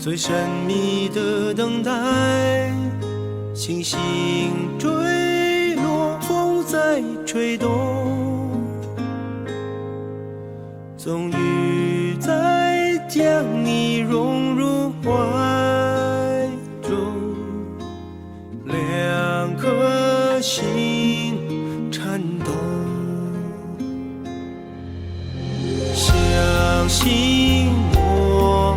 最神秘的等待，星星坠落，风在吹动，终于再将你融入怀中，两颗心颤动，相信我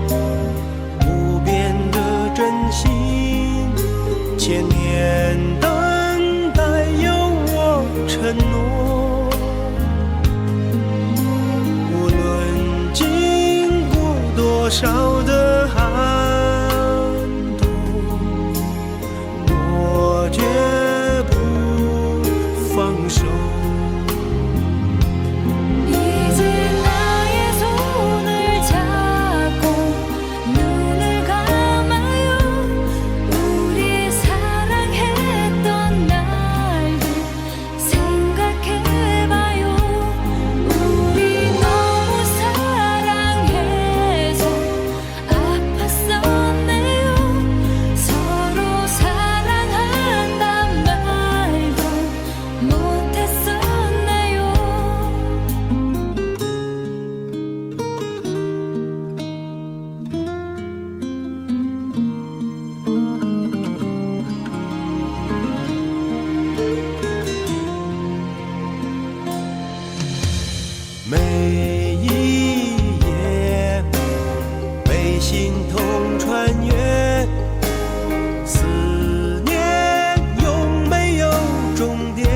不变的真心，千年等待有我承诺，无论经过多少的寒冬，我绝不放手。 每一夜被心痛穿越，思念永没有终点，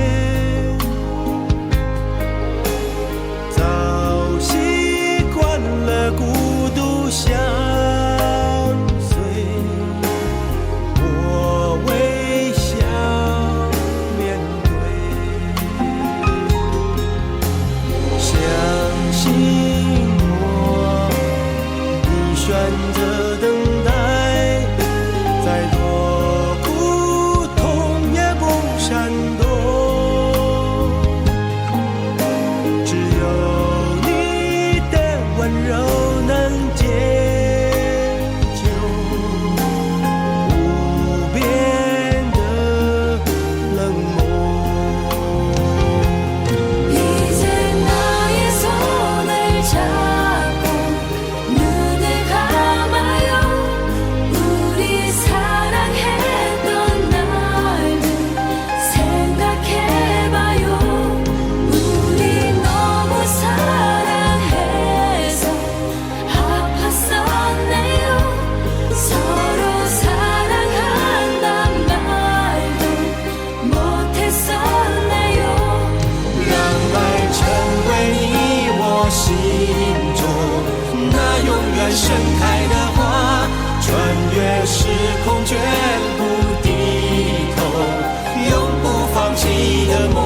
早习惯了孤独相随，我微笑面对。相信我，你选择等待，再多苦痛也不闪躲，只有你的温柔能解救无边的冷漠。 盛开的花，穿越时空，绝不低头，永不放弃的梦。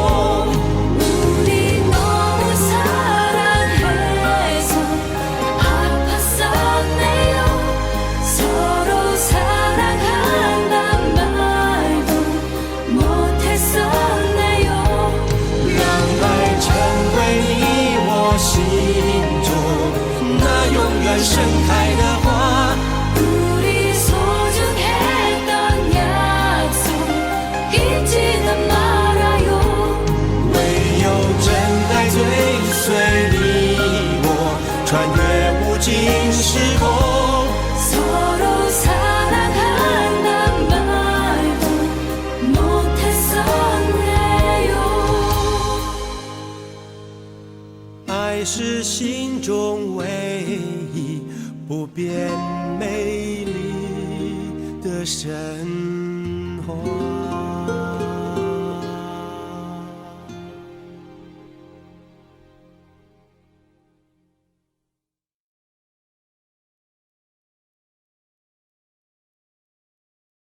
盛开的花 우리 소중했던 약속 잊지는 말아요 唯有真爱追随你我穿越无尽时空 서로 사랑한단 말도 못했었네요 爱是心中唯一 不变美丽的神话。